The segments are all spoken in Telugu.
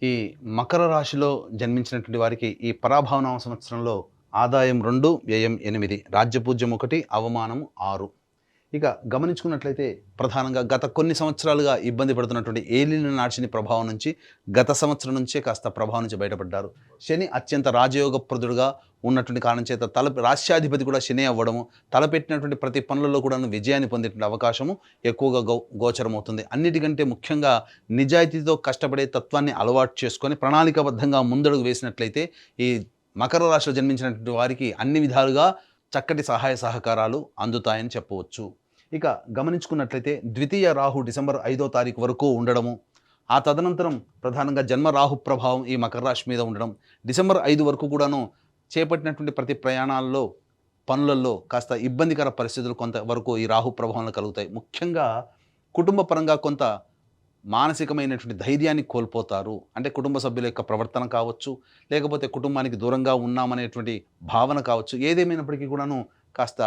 ఈ మకర రాశిలో జన్మించినటువంటి వారికి ఈ పరాభవనామ సంవత్సరంలో ఆదాయం 2, వ్యయం 8, రాజ్యపూజ్యం 1, అవమానం 6. ఇక గమనించుకున్నట్లయితే ప్రధానంగా గత కొన్ని సంవత్సరాలుగా ఇబ్బంది పడుతున్నటువంటి ఏలిన నాడిని ప్రభావం నుంచి గత సంవత్సరం నుంచే కాస్త ప్రభావం నుంచి బయటపడ్డారు. శని అత్యంత రాజయోగప్రదుడుగా ఉన్నటువంటి కారణం చేత రాష్ట్రాధిపతి కూడా శని అవ్వడము, తలపెట్టినటువంటి ప్రతి పనులలో కూడా విజయాన్ని పొందేటువంటి అవకాశము ఎక్కువగా గోచరమవుతుంది. అన్నిటికంటే ముఖ్యంగా నిజాయితీతో కష్టపడే తత్వాన్ని అలవాటు చేసుకొని ప్రణాళికాబద్ధంగా ముందడుగు వేసినట్లయితే ఈ మకర రాశిలో జన్మించినటువంటి వారికి అన్ని విధాలుగా చక్కటి సహాయ సహకారాలు అందుతాయని చెప్పవచ్చు. ఇక గమనించుకున్నట్లయితే ద్వితీయ రాహు డిసెంబర్ 5వ తారీఖు వరకు ఉండడము, ఆ తదనంతరం ప్రధానంగా జన్మ రాహు ప్రభావం ఈ మకర రాశి మీద ఉండడం, డిసెంబర్ 5 వరకు కూడాను చేపట్టినటువంటి ప్రతి ప్రయాణాల్లో పనులలో కాస్త ఇబ్బందికర పరిస్థితులు కొంతవరకు ఈ రాహు ప్రభావంలో కలుగుతాయి. ముఖ్యంగా కుటుంబ పరంగా కొంత మానసికమైనటువంటి ధైర్యాన్ని కోల్పోతారు. అంటే కుటుంబ సభ్యుల యొక్క ప్రవర్తన కావచ్చు, లేకపోతే కుటుంబానికి దూరంగా ఉన్నామనేటువంటి భావన కావచ్చు, ఏదేమైనప్పటికీ కూడాను కాస్త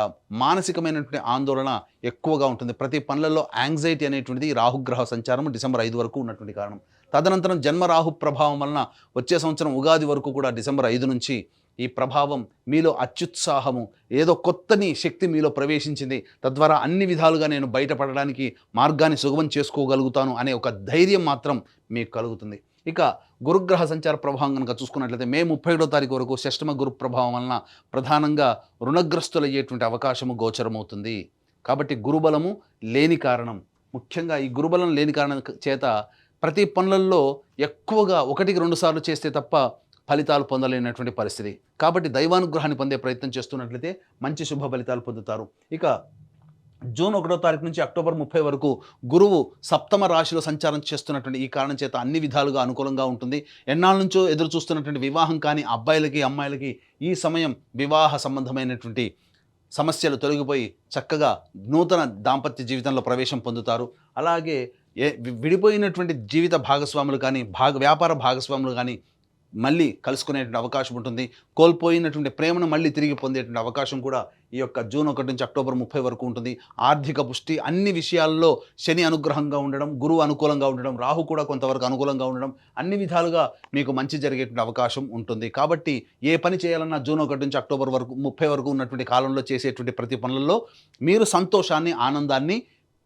మానసికమైనటువంటి ఆందోళన ఎక్కువగా ఉంటుంది. ప్రతి పనులలో యాంగ్జైటీ అనేటువంటిది రాహుగ్రహ సంచారం డిసెంబర్ 5 వరకు ఉన్నటువంటి కారణం. తదనంతరం జన్మ రాహు ప్రభావం వలన వచ్చే సంవత్సరం ఉగాది వరకు కూడా డిసెంబర్ 5 నుంచి ఈ ప్రభావం మీలో అత్యుత్సాహము, ఏదో కొత్తని శక్తి మీలో ప్రవేశించింది, తద్వారా అన్ని విధాలుగా నేను బయటపడడానికి మార్గాన్ని సుగమం చేసుకోగలుగుతాను అనే ఒక ధైర్యం మాత్రం మీకు కలుగుతుంది. ఇక గురుగ్రహ సంచార ప్రభావం కనుక చూసుకున్నట్లయితే మే 31వ తారీఖు వరకు షష్టమ గురు ప్రభావం వలన ప్రధానంగా రుణగ్రస్తులయ్యేటువంటి అవకాశము గోచరమవుతుంది. కాబట్టి గురుబలము లేని కారణం, ముఖ్యంగా ఈ గురుబలం లేని కారణం చేత ప్రతి పనులలో ఎక్కువగా 1-2 సార్లు చేస్తే తప్ప ఫలితాలు పొందలేనటువంటి పరిస్థితి. కాబట్టి దైవానుగ్రహాన్ని పొందే ప్రయత్నం చేస్తున్నట్లయితే మంచి శుభ ఫలితాలు పొందుతారు. ఇక జూన్ 1వ తారీఖు నుంచి అక్టోబర్ 30 వరకు గురువు సప్తమ రాశిలో సంచారం చేస్తున్నటువంటి ఈ కారణం చేత అన్ని విధాలుగా అనుకూలంగా ఉంటుంది. ఎన్నాళ్ళ నుంచో ఎదురు చూస్తున్నటువంటి వివాహం కానీ అబ్బాయిలకి అమ్మాయిలకి ఈ సమయం వివాహ సంబంధమైనటువంటి సమస్యలు తొలగిపోయి చక్కగా నూతన దాంపత్య జీవితంలో ప్రవేశం పొందుతారు. అలాగే విడిపోయినటువంటి జీవిత భాగస్వాములు కానీ వ్యాపార భాగస్వాములు కానీ మళ్ళీ కలుసుకునేటువంటి అవకాశం ఉంటుంది. కోల్పోయినటువంటి ప్రేమను మళ్ళీ తిరిగి పొందేటువంటి అవకాశం కూడా ఈ యొక్క జూన్ 1 నుంచి అక్టోబర్ 30 వరకు ఉంటుంది. ఆర్థిక పుష్టి, అన్ని విషయాల్లో శని అనుగ్రహంగా ఉండడం, గురువు అనుకూలంగా ఉండడం, రాహు కూడా కొంతవరకు అనుకూలంగా ఉండడం, అన్ని విధాలుగా మీకు మంచి జరిగేటువంటి అవకాశం ఉంటుంది. కాబట్టి ఏ పని చేయాలన్నా జూన్ 1 నుంచి అక్టోబర్ 30 వరకు ఉన్నటువంటి కాలంలో చేసేటువంటి ప్రతి పనులలో మీరు సంతోషాన్ని, ఆనందాన్ని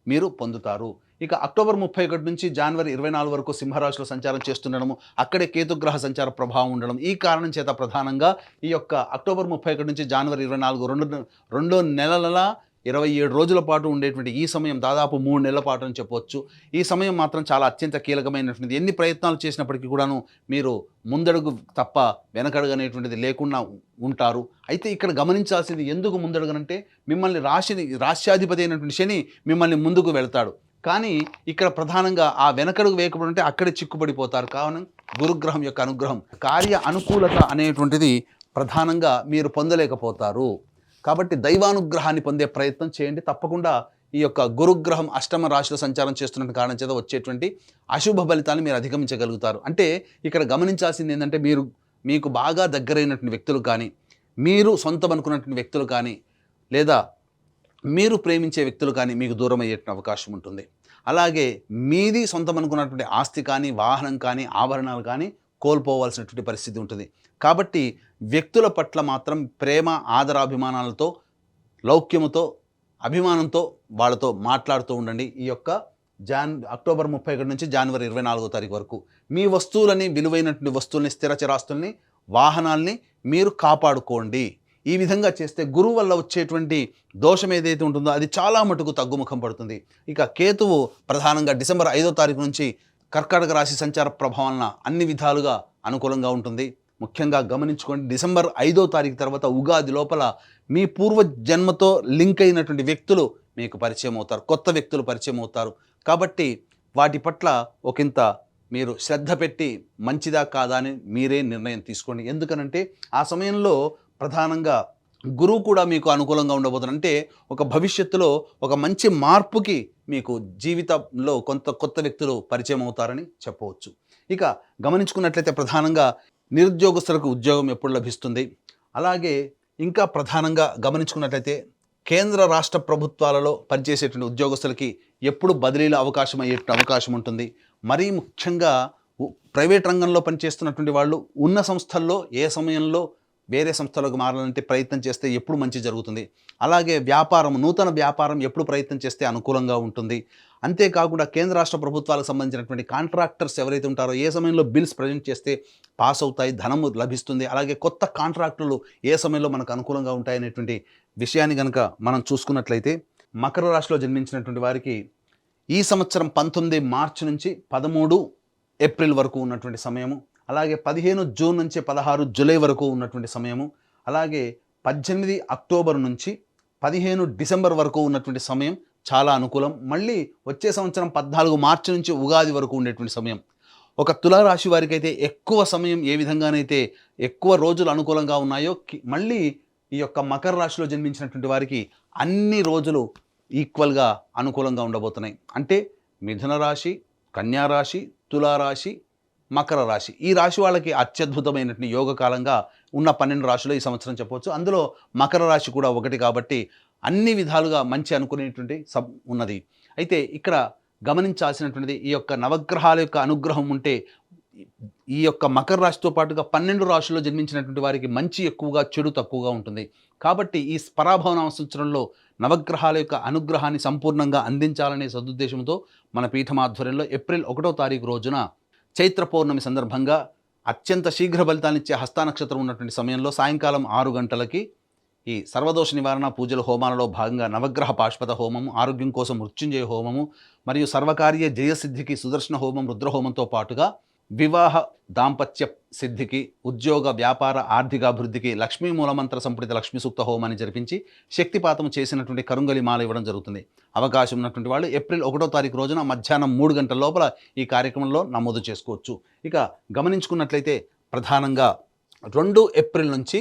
మీరు పొందుతారు. ఇక అక్టోబర్ 31 నుంచి జనవరి 24 వరకు సింహరాశిలో సంచారం చేస్తుండడము, అక్కడే కేతుగ్రహ సంచార ప్రభావం ఉండడం, ఈ కారణం చేత ప్రధానంగా ఈ యొక్క అక్టోబర్ 31 నుంచి జనవరి 24 రెండు నెలల 27 రోజుల పాటు ఉండేటువంటి ఈ సమయం దాదాపు 3 నెలల పాటు అని చెప్పవచ్చు. ఈ సమయం మాత్రం చాలా అత్యంత కీలకమైనటువంటిది. ఎన్ని ప్రయత్నాలు చేసినప్పటికీ కూడాను మీరు ముందడుగు తప్ప వెనకడుగు అనేటువంటిది లేకుండా ఉంటారు. అయితే ఇక్కడ గమనించాల్సింది, ఎందుకు ముందడుగనంటే మిమ్మల్ని రాష్ట్రాధిపతి అయినటువంటి శని మిమ్మల్ని ముందుకు వెళ్తాడు. కానీ ఇక్కడ ప్రధానంగా ఆ వెనకడుగు వేయకపోవడం అంటే అక్కడే చిక్కుపడిపోతారు. కావున గురుగ్రహం యొక్క అనుగ్రహం, కార్య అనుకూలత అనేటువంటిది ప్రధానంగా మీరు పొందలేకపోతారు. కాబట్టి దైవానుగ్రహాన్ని పొందే ప్రయత్నం చేయండి. తప్పకుండా ఈ యొక్క గురుగ్రహం అష్టమ రాశిలో సంచారం చేస్తున్న కారణం చేత వచ్చేటువంటి అశుభ ఫలితాన్ని మీరు అధిగమించగలుగుతారు. అంటే ఇక్కడ గమనించాల్సింది ఏంటంటే, మీకు బాగా దగ్గరైనటువంటి వ్యక్తులు కానీ, మీరు సొంతం అనుకున్నటువంటి వ్యక్తులు కానీ, లేదా మీరు ప్రేమించే వ్యక్తులు కానీ మీకు దూరం అయ్యేటువంటి అవకాశం ఉంటుంది. అలాగే మీది సొంతం అనుకున్నటువంటి ఆస్తి కానీ, వాహనం కానీ, ఆభరణాలు కానీ కోల్పోవాల్సినటువంటి పరిస్థితి ఉంటుంది. కాబట్టి వ్యక్తుల పట్ల మాత్రం ప్రేమ, ఆదరాభిమానాలతో, లౌక్యముతో, అభిమానంతో వాళ్ళతో మాట్లాడుతూ ఉండండి. ఈ యొక్క అక్టోబర్ 31 నుంచి జనవరి 24వ తారీఖు వరకు మీ వస్తువులని, విలువైనటువంటి వస్తువుల్ని, స్థిర చరాస్తుల్ని, వాహనాల్ని మీరు కాపాడుకోండి. ఈ విధంగా చేస్తే గురువు వల్ల వచ్చేటువంటి దోషం ఏదైతే ఉంటుందో అది చాలా మటుకు తగ్గుముఖం పడుతుంది. ఇక కేతువు ప్రధానంగా డిసెంబర్ 5వ తారీఖు నుంచి కర్కాటక రాశి సంచార ప్రభావాలన అన్ని విధాలుగా అనుకూలంగా ఉంటుంది. ముఖ్యంగా గమనించుకోండి, డిసెంబర్ 5వ తారీఖు తర్వాత ఉగాది లోపల మీ పూర్వ జన్మతో లింక్ అయినటువంటి వ్యక్తులు మీకు పరిచయం అవుతారు, కొత్త వ్యక్తులు పరిచయం అవుతారు. కాబట్టి వాటి పట్ల ఒకంత మీరు శ్రద్ధ పెట్టి మంచిదా కాదా అని మీరే నిర్ణయం తీసుకోండి. ఎందుకనంటే ఆ సమయంలో ప్రధానంగా గురువు కూడా మీకు అనుకూలంగా ఉండబోతున్నారు. అంటే ఒక భవిష్యత్తులో ఒక మంచి మార్పుకి మీకు జీవితంలో కొత్త వ్యక్తులు పరిచయం అవుతారని చెప్పవచ్చు. ఇక గమనించుకున్నట్లయితే ప్రధానంగా నిరుద్యోగస్తులకు ఉద్యోగం ఎప్పుడు లభిస్తుంది, అలాగే ఇంకా ప్రధానంగా గమనించుకున్నట్లయితే కేంద్ర రాష్ట్ర ప్రభుత్వాలలో పనిచేసేటువంటి ఉద్యోగస్తులకి ఎప్పుడు బదిలీల అవకాశం అయ్యే అవకాశం ఉంటుంది. మరీ ముఖ్యంగా ప్రైవేట్ రంగంలో పనిచేస్తున్నటువంటి వాళ్ళు ఉన్న సంస్థల్లో ఏ సమయంలో వేరే సంస్థలకు మారాలంటే ప్రయత్నం చేస్తే ఎప్పుడు మంచి జరుగుతుంది, అలాగే వ్యాపారం, నూతన వ్యాపారం ఎప్పుడు ప్రయత్నం చేస్తే అనుకూలంగా ఉంటుంది. అంతేకాకుండా కేంద్ర రాష్ట్ర ప్రభుత్వాలకు సంబంధించినటువంటి కాంట్రాక్టర్స్ ఎవరైతే ఉంటారో ఏ సమయంలో బిల్స్ ప్రజెంట్ చేస్తే పాస్ అవుతాయి, ధనము లభిస్తుంది, అలాగే కొత్త కాంట్రాక్టులు ఏ సమయంలో మనకు అనుకూలంగా ఉంటాయనేటువంటి విషయాన్ని కనుక మనం చూసుకున్నట్లయితే మకర రాశిలో జన్మించినటువంటి వారికి ఈ సంవత్సరం 19 మార్చి నుంచి 13 ఏప్రిల్ వరకు ఉన్నటువంటి సమయము, అలాగే 15 జూన్ నుంచి 16 జూలై వరకు ఉన్నటువంటి సమయము, అలాగే 18 అక్టోబర్ నుంచి 15 డిసెంబర్ వరకు ఉన్నటువంటి సమయం చాలా అనుకూలం. మళ్ళీ వచ్చే సంవత్సరం 14 మార్చి నుంచి ఉగాది వరకు ఉండేటువంటి సమయం. ఒక తులారాశి వారికి అయితే ఎక్కువ సమయం ఏ విధంగానైతే ఎక్కువ రోజులు అనుకూలంగా ఉన్నాయో మళ్ళీ ఈ యొక్క మకర రాశిలో జన్మించినటువంటి వారికి అన్ని రోజులు ఈక్వల్గా అనుకూలంగా ఉండబోతున్నాయి. అంటే మిథున రాశి, కన్యా రాశి, తులారాశి, మకర రాశి, ఈ రాశి వాళ్ళకి అత్యద్భుతమైనటువంటి యోగకాలంగా ఉన్న 12 రాశులు ఈ సంవత్సరం చెప్పవచ్చు. అందులో మకర రాశి కూడా ఒకటి కాబట్టి అన్ని విధాలుగా మంచి అనుకునేటువంటి ఉన్నది. అయితే ఇక్కడ గమనించాల్సినటువంటిది ఈ యొక్క నవగ్రహాల యొక్క అనుగ్రహం ఉంటే ఈ యొక్క మకర రాశితో పాటుగా 12 రాశుల్లో జన్మించినటువంటి వారికి మంచి ఎక్కువగా, చెడు తక్కువగా ఉంటుంది. కాబట్టి ఈ పరాభవనామ సంవత్సరంలో నవగ్రహాల యొక్క అనుగ్రహాన్ని సంపూర్ణంగా అందించాలనే సదుద్దేశంతో మన పీఠమాధ్వర్యంలో ఏప్రిల్ 1వ తారీఖు రోజున చైత్ర పౌర్ణమి సందర్భంగా అత్యంత శీఘ్ర ఫలితాన్నిచ్చే హస్త నక్షత్రం ఉన్నటువంటి సమయంలో సాయంకాలం 6 గంటలకి ఈ సర్వదోష నివారణ పూజల హోమాలలో భాగంగా నవగ్రహ పాశుపత హోమము, ఆరోగ్యం కోసం మృత్యుంజయ హోమము మరియు సర్వకార్య జయసిద్ధికి సుదర్శన హోమం, రుద్రహోమంతో పాటుగా వివాహ దాంపత్య సిద్ధికి, ఉద్యోగ వ్యాపార ఆర్థికాభివృద్ధికి లక్ష్మీ మూలమంత్ర సంపుటిత లక్ష్మీ సూక్త హోమాన్ని జరిపించి శక్తిపాతం చేసినటువంటి కరుంగలి మాల ఇవ్వడం జరుగుతుంది. అవకాశం ఉన్నటువంటి వాళ్ళు ఏప్రిల్ 1వ తారీఖు రోజున మధ్యాహ్నం 3 గంటల లోపల ఈ కార్యక్రమంలో నమోదు చేసుకోవచ్చు. ఇక గమనించుకున్నట్లయితే ప్రధానంగా 2 ఏప్రిల్ నుంచి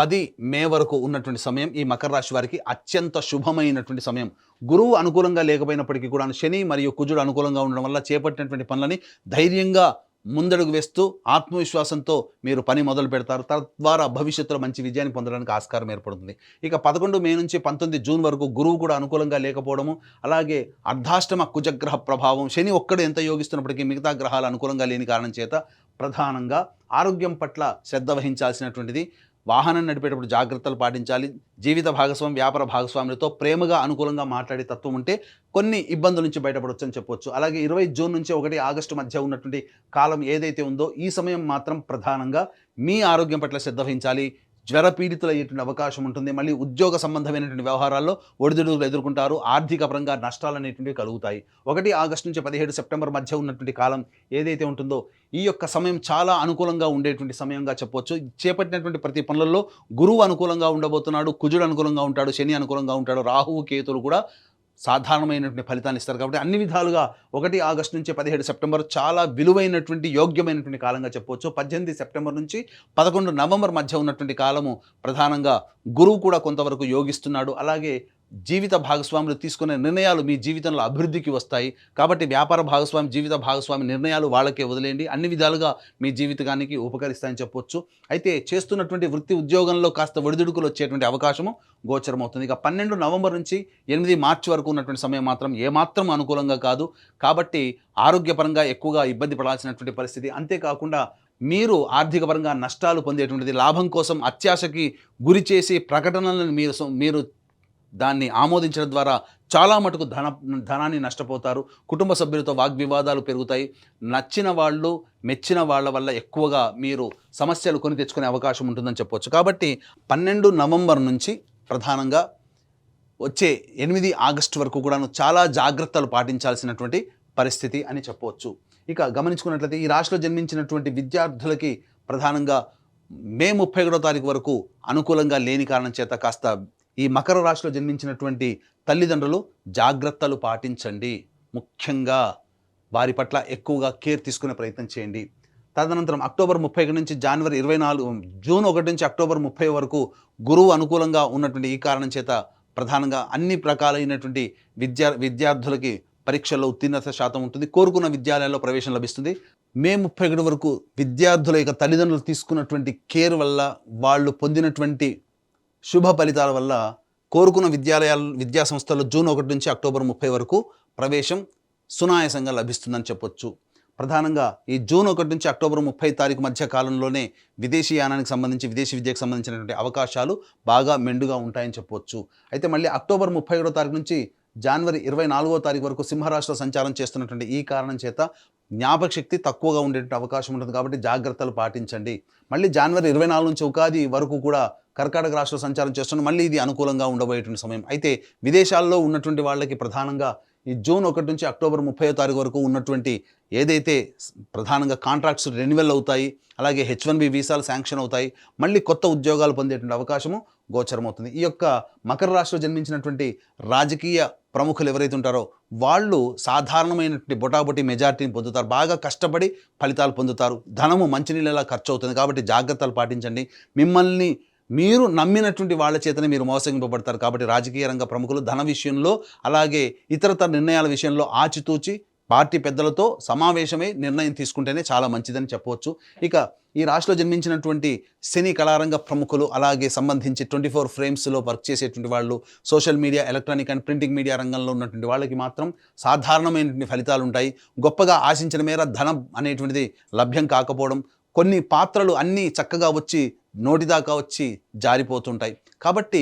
10 మే వరకు ఉన్నటువంటి సమయం ఈ మకర రాశి వారికి అత్యంత శుభమైనటువంటి సమయం. గురువు అనుకూలంగా లేకపోయినప్పటికీ కూడా శని మరియు కుజుడు అనుకూలంగా ఉండడం వల్ల చేపట్టినటువంటి పనులని ధైర్యంగా ముందడుగు వేస్తూ ఆత్మవిశ్వాసంతో మీరు పని మొదలు పెడతారు. తద్వారా భవిష్యత్తులో మంచి విజయాన్ని పొందడానికి ఆస్కారం ఏర్పడుతుంది. ఇక 11 మే నుంచి 19 జూన్ వరకు గురువు కూడా అనుకూలంగా లేకపోవడము, అలాగే అర్ధాష్టమ కుజగ్రహ ప్రభావం, శని ఒక్కడు ఎంత యోగిస్తున్నప్పటికీ మిగతా గ్రహాలు అనుకూలంగా లేని కారణం చేత ప్రధానంగా ఆరోగ్యం పట్ల శ్రద్ధ వహించాల్సినటువంటిది. వాహనం నడిపేటప్పుడు జాగ్రత్తలు పాటించాలి. జీవిత భాగస్వామి, వ్యాపార భాగస్వాములతో ప్రేమగా అనుకూలంగా మాట్లాడే తత్వం ఉంటే కొన్ని ఇబ్బందుల నుంచి బయటపడవచ్చు అని చెప్పవచ్చు. అలాగే 20 జూన్ నుంచి 1 ఆగస్టు మధ్య ఉన్నటువంటి కాలం ఏదైతే ఉందో ఈ సమయం మాత్రం ప్రధానంగా మీ ఆరోగ్యం పట్ల శ్రద్ధ వహించాలి. జ్వరపీడితులు అయ్యేటువంటి అవకాశం ఉంటుంది. మళ్ళీ ఉద్యోగ సంబంధమైనటువంటి వ్యవహారాల్లో ఒడిదుడుకులు ఎదుర్కొంటారు. ఆర్థిక పరంగా నష్టాలు అనేటువంటివి కలుగుతాయి. 1 ఆగస్టు నుంచి 17 సెప్టెంబర్ మధ్య ఉన్నటువంటి కాలం ఏదైతే ఉంటుందో ఈ యొక్క సమయం చాలా అనుకూలంగా ఉండేటువంటి సమయంగా చెప్పవచ్చు. చేపట్టినటువంటి ప్రతి పనులలో గురువు అనుకూలంగా ఉండబోతున్నాడు, కుజుడు అనుకూలంగా ఉంటాడు, శని అనుకూలంగా ఉంటాడు, రాహువు కేతులు కూడా సాధారణమైనటువంటి ఫలితాన్ని ఇస్తారు. కాబట్టి అన్ని విధాలుగా 1 ఆగస్టు నుంచి 17 సెప్టెంబర్ చాలా విలువైనటువంటి, యోగ్యమైనటువంటి కాలంగా చెప్పవచ్చు. 18 సెప్టెంబర్ నుంచి 11 నవంబర్ మధ్య ఉన్నటువంటి కాలము ప్రధానంగా గురువు కూడా కొంతవరకు యోగిస్తున్నాడు. అలాగే జీవిత భాగస్వాములు తీసుకునే నిర్ణయాలు మీ జీవితంలో అభివృద్ధికి వస్తాయి. కాబట్టి వ్యాపార భాగస్వామి, జీవిత భాగస్వామి నిర్ణయాలు వాళ్ళకే వదిలేయండి. అన్ని విధాలుగా మీ జీవితానికి ఉపకరిస్తాయని చెప్పొచ్చు. అయితే చేస్తున్నటువంటి వృత్తి ఉద్యోగంలో కాస్త ఒడిదుడుకులు వచ్చేటువంటి అవకాశము గోచరమవుతుంది. ఇక 12 నవంబర్ నుంచి 8 మార్చి వరకు ఉన్నటువంటి సమయం మాత్రం ఏమాత్రం అనుకూలంగా కాదు. కాబట్టి ఆరోగ్యపరంగా ఎక్కువగా ఇబ్బంది పడాల్సినటువంటి పరిస్థితి. అంతేకాకుండా మీరు ఆర్థిక పరంగా నష్టాలు పొందేటువంటిది, లాభం కోసం అత్యాశకి గురి చేసి ప్రకటనలను మీరు దాన్ని ఆమోదించడం ద్వారా చాలా మటుకు ధనాన్ని నష్టపోతారు. కుటుంబ సభ్యులతో వాగ్వివాదాలు పెరుగుతాయి. నచ్చిన వాళ్ళు, మెచ్చిన వాళ్ళ వల్ల ఎక్కువగా మీరు సమస్యలు కొని తెచ్చుకునే అవకాశం ఉంటుందని చెప్పవచ్చు. కాబట్టి 12 నవంబర్ నుంచి ప్రధానంగా వచ్చే 8 ఆగస్టు వరకు కూడాను చాలా జాగ్రత్తలు పాటించాల్సినటువంటి పరిస్థితి అని చెప్పవచ్చు. ఇక గమనించుకున్నట్లయితే ఈ రాశిలో జన్మించినటువంటి విద్యార్థులకి ప్రధానంగా మే 31వ తారీఖు వరకు అనుకూలంగా లేని కారణం చేత కాస్త ఈ మకర రాశిలో జన్మించినటువంటి తల్లిదండ్రులు జాగ్రత్తలు పాటించండి. ముఖ్యంగా వారి పట్ల ఎక్కువగా కేర్ తీసుకునే ప్రయత్నం చేయండి. తదనంతరం అక్టోబర్ 30 నుంచి జనవరి 24, జూన్ 1 నుంచి అక్టోబర్ 30 వరకు గురువు అనుకూలంగా ఉన్నటువంటి ఈ కారణం చేత ప్రధానంగా అన్ని రకాలైనటువంటి విద్యార్థులకి పరీక్షల్లో ఉత్తీర్ణత శాతం ఉంటుంది. కోరుకున్న విద్యాలయాల్లో ప్రవేశం లభిస్తుంది. మే 31 వరకు విద్యార్థుల యొక్క తల్లిదండ్రులు తీసుకున్నటువంటి కేర్ వల్ల, వాళ్ళు పొందినటువంటి శుభ ఫలితాల వల్ల కోరుకున్న విద్యా సంస్థల్లో జూన్ 1 నుంచి అక్టోబర్ 30 వరకు ప్రవేశం సునాయాసంగా లభిస్తుందని చెప్పొచ్చు. ప్రధానంగా ఈ జూన్ 1 నుంచి అక్టోబర్ 30 తారీఖు మధ్య కాలంలోనే విదేశీ యానానికి సంబంధించి విదేశీ విద్యకు సంబంధించినటువంటి అవకాశాలు బాగా మెండుగా ఉంటాయని చెప్పవచ్చు. అయితే మళ్ళీ అక్టోబర్ 31 తారీఖు నుంచి జనవరి 24 తారీఖు వరకు సింహరాశిలో సంచారం చేస్తున్నటువంటి ఈ కారణం చేత జ్ఞాపక శక్తి తక్కువగా ఉండేటువంటి అవకాశం ఉంటుంది. కాబట్టి జాగ్రత్తలు పాటించండి. మళ్ళీ జనవరి 24 నుంచి ఉగాది వరకు కూడా కర్కాటక రాశిలో సంచారం చేస్తున్న మళ్ళీ ఇది అనుకూలంగా ఉండబోయేటువంటి సమయం. అయితే విదేశాల్లో ఉన్నటువంటి వాళ్ళకి ప్రధానంగా ఈ జూన్ 1 నుంచి అక్టోబర్ 30 తారీఖు వరకు ఉన్నటువంటి ఏదైతే ప్రధానంగా కాంట్రాక్ట్స్ రెన్యువల్ అవుతాయి, అలాగే H1B వీసాలు శాంక్షన్ అవుతాయి, మళ్ళీ కొత్త ఉద్యోగాలు పొందేటువంటి అవకాశము గోచరమవుతుంది. ఈ యొక్క మకర రాశిలో జన్మించినటువంటి రాజకీయ ప్రముఖులు ఎవరైతే ఉంటారో వాళ్ళు సాధారణమైనటువంటి బొటాబొటి మెజారిటీని పొందుతారు. బాగా కష్టపడి ఫలితాలు పొందుతారు. ధనము మంచినీళ్ళలా ఖర్చు అవుతుంది. కాబట్టి జాగ్రత్తలు పాటించండి. మిమ్మల్ని మీరు నమ్మినటువంటి వాళ్ళ చేతనే మీరు మోసగింపబడతారు. కాబట్టి రాజకీయ రంగ ప్రముఖులు ధన విషయంలో, అలాగే ఇతరతర నిర్ణయాల విషయంలో ఆచితూచి పార్టీ పెద్దలతో సమావేశమై నిర్ణయం తీసుకుంటేనే చాలా మంచిదని చెప్పవచ్చు. ఇక ఈ రాశిలో జన్మించినటువంటి సినీ కళారంగ ప్రముఖులు, అలాగే సంబంధించి 24 ఫ్రేమ్స్లో వర్క్ చేసేటువంటి వాళ్ళు, social media, electronic and printing media రంగంలో ఉన్నటువంటి వాళ్ళకి మాత్రం సాధారణమైనటువంటి ఫలితాలు ఉంటాయి. గొప్పగా ఆశించిన మేర ధనం అనేటువంటిది లభ్యం కాకపోవడం, కొన్ని పాత్రలు అన్నీ చక్కగా వచ్చి నోటిదాకా వచ్చి జారిపోతుంటాయి. కాబట్టి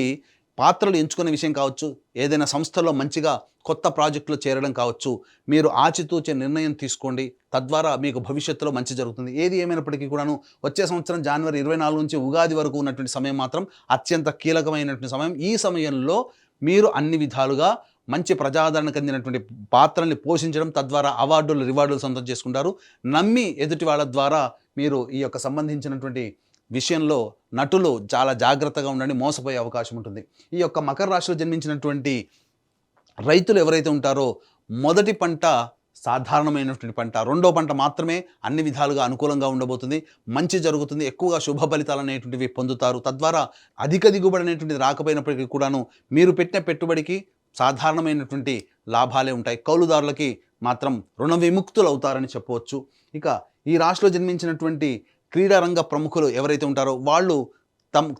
పాత్రలు ఎంచుకునే విషయం కావచ్చు, ఏదైనా సంస్థలో మంచిగా కొత్త ప్రాజెక్టులో చేరడం కావచ్చు, మీరు ఆచితూచే నిర్ణయం తీసుకోండి. తద్వారా మీకు భవిష్యత్తులో మంచి జరుగుతుంది. ఏది ఏమైనప్పటికీ కూడాను వచ్చే సంవత్సరం జనవరి 24 నుంచి ఉగాది వరకు ఉన్నటువంటి సమయం మాత్రం అత్యంత కీలకమైనటువంటి సమయం. ఈ సమయంలో మీరు అన్ని విధాలుగా మంచి ప్రజాదరణ చెందినటువంటి పాత్రల్ని పోషించడం, తద్వారా అవార్డులు, రివార్డులు సొంతం చేసుకుంటారు. నమ్మి ఎదుటి వాళ్ళ ద్వారా మీరు ఈ యొక్క సంబంధించినటువంటి విషయంలో నటులు చాలా జాగ్రత్తగా ఉండండి, మోసపోయే అవకాశం ఉంటుంది. ఈ యొక్క మకర రాశిలో జన్మించినటువంటి రైతులు ఎవరైతే ఉంటారో మొదటి పంట సాధారణమైనటువంటి పంట, రెండో పంట మాత్రమే అన్ని విధాలుగా అనుకూలంగా ఉండబోతుంది. మంచి జరుగుతుంది. ఎక్కువగా శుభ ఫలితాలు అనేటువంటివి పొందుతారు. తద్వారా అధిక దిగుబడి అనేటువంటిది రాకపోయినప్పటికీ కూడాను మీరు పెట్టిన పెట్టుబడికి సాధారణమైనటువంటి లాభాలే ఉంటాయి. కౌలుదారులకి మాత్రం రుణ విముక్తులు అవుతారని చెప్పవచ్చు. ఇక ఈ రాశిలో జన్మించినటువంటి క్రీడారంగ ప్రముఖులు ఎవరైతే ఉంటారో వాళ్ళు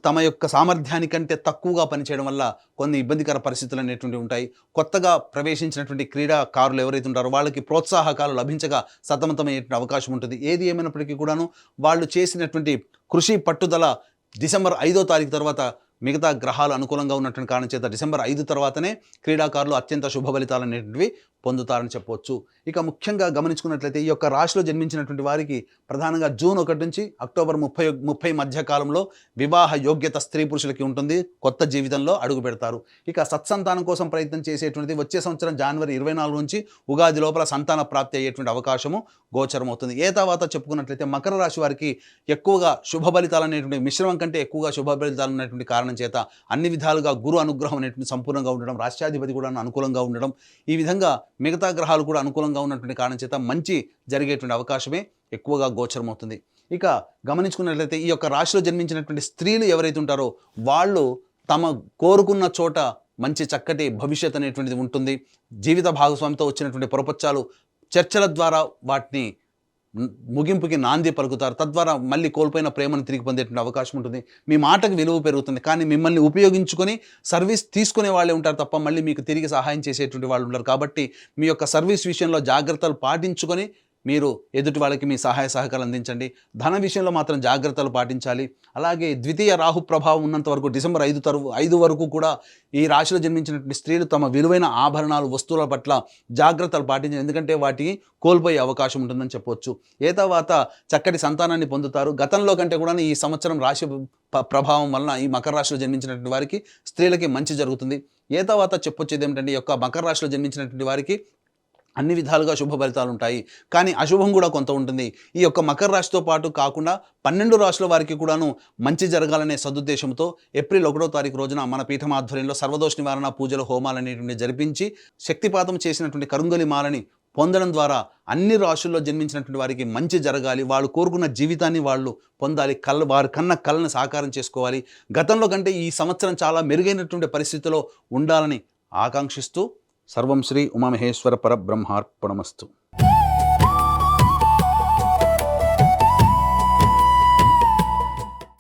తమ యొక్క సామర్థ్యానికంటే తక్కువగా పనిచేయడం వల్ల కొన్ని ఇబ్బందికర పరిస్థితులు అనేటువంటివి ఉంటాయి. కొత్తగా ప్రవేశించినటువంటి క్రీడాకారులు ఎవరైతే ఉంటారో వాళ్ళకి ప్రోత్సాహకాలు లభించగా సతమతమయ్యేటువంటి అవకాశం ఉంటుంది. ఏది ఏమైనప్పటికీ కూడాను వాళ్ళు చేసినటువంటి కృషి, పట్టుదల డిసెంబర్ 5వ తారీఖు తర్వాత మిగతా గ్రహాలు అనుకూలంగా ఉన్నటువంటి కారణం చేత డిసెంబర్ 5 తర్వాతనే క్రీడాకారులు అత్యంత శుభ ఫలితాలు అనేటువంటివి పొందుతారని చెప్పవచ్చు. ఇక ముఖ్యంగా గమనించుకున్నట్లయితే ఈ యొక్క రాశిలో జన్మించినటువంటి వారికి ప్రధానంగా జూన్ 1 నుంచి అక్టోబర్ 30 మధ్య కాలంలో వివాహ యోగ్యత స్త్రీ పురుషులకి ఉంటుంది. కొత్త జీవితంలో అడుగు పెడతారు. ఇక సత్సంతానం కోసం ప్రయత్నం చేసేటువంటిది వచ్చే సంవత్సరం జనవరి 24 నుంచి ఉగాది లోపల సంతాన ప్రాప్తి అయ్యేటువంటి అవకాశము గోచరమవుతుంది. ఏ తర్వాత చెప్పుకున్నట్లయితే మకర రాశి వారికి ఎక్కువగా శుభ ఫలితాలు అనేటువంటి మిశ్రమం కంటే ఎక్కువగా శుభ ఫలితాలు ఉన్నటువంటి కారణం చేత అన్ని విధాలుగా గురు అనుగ్రహం అనేటువంటి సంపూర్ణంగా ఉండడం, రాష్ట్రాధిపతి కూడా అనుకూలంగా ఉండడం, ఈ విధంగా మిగతా గ్రహాలు కూడా అనుకూలంగా ఉన్నటువంటి కారణం చేత మంచి జరిగేటువంటి అవకాశమే ఎక్కువగా గోచరమవుతుంది. ఇక గమనించుకున్నట్లయితే ఈ యొక్క రాశిలో జన్మించినటువంటి స్త్రీలు ఎవరైతే ఉంటారో వాళ్ళు తమ కోరుకున్న చోట మంచి చక్కటి భవిష్యత్ అనేటువంటిది ఉంటుంది. జీవిత భాగస్వామితో వచ్చినటువంటి పొరపచ్చాలు చర్చల ద్వారా వాటిని ముగింపుకి నాంది పలుకుతారు. తద్వారా మళ్ళీ కోల్పోయిన ప్రేమను తిరిగి పొందేటువంటి అవకాశం ఉంటుంది. మీ మాటకు విలువ పెరుగుతుంది. కానీ మిమ్మల్ని ఉపయోగించుకొని సర్వీస్ తీసుకునే వాళ్ళే ఉంటారు తప్ప మళ్ళీ మీకు తిరిగి సహాయం చేసేటువంటి వాళ్ళు ఉంటారు. కాబట్టి మీ యొక్క సర్వీస్ విషయంలో జాగ్రత్తలు పాటించుకొని మీరు ఎదుటి వాళ్ళకి మీ సహాయ సహకారాలు అందించండి. ధన విషయంలో మాత్రం జాగ్రత్తలు పాటించాలి. అలాగే ద్వితీయ రాహు ప్రభావం ఉన్నంత వరకు డిసెంబర్ 5 వరకు కూడా ఈ రాశిలో జన్మించినటువంటి స్త్రీలు తమ విలువైన ఆభరణాలు, వస్తువుల పట్ల జాగ్రత్తలు పాటించాలి. ఎందుకంటే వాటికి కోల్పోయే అవకాశం ఉంటుందని చెప్పవచ్చు. ఏ తర్వాత చక్కటి సంతానాన్ని పొందుతారు. గతంలో కంటే కూడా ఈ సంవత్సరం రాశి ప్రభావం వలన ఈ మకర రాశిలో జన్మించినటువంటి వారికి స్త్రీలకి మంచి జరుగుతుంది. ఏ తర్వాత చెప్పొచ్చేది ఏమిటంటే ఈ యొక్క మకర రాశిలో జన్మించినటువంటి వారికి అన్ని విధాలుగా శుభ ఫలితాలు ఉంటాయి. కానీ అశుభం కూడా కొంత ఉంటుంది. ఈ యొక్క మకర రాశితో పాటు కాకుండా 12 రాశుల వారికి కూడాను మంచి జరగాలనే సదుద్దేశంతో ఏప్రిల్ 1వ తారీఖు రోజున మన పీఠం ఆధ్వర్యంలో సర్వదోష నివారణ పూజలు, హోమాలు అనేటువంటి జరిపించి శక్తిపాతం చేసినటువంటి కరుంగలి మాలని పొందడం ద్వారా అన్ని రాశుల్లో జన్మించినటువంటి వారికి మంచి జరగాలి. వాళ్ళు కోరుకున్న జీవితాన్ని వాళ్ళు పొందాలి. వారి కళ్ళని సాకారం చేసుకోవాలి. గతంలో కంటే ఈ సంవత్సరం చాలా మెరుగైనటువంటి పరిస్థితిలో ఉండాలని ఆకాంక్షిస్తూ సర్వం శ్రీ ఉమామహేశ్వర పరబ్రహ్మార్పణమస్తు.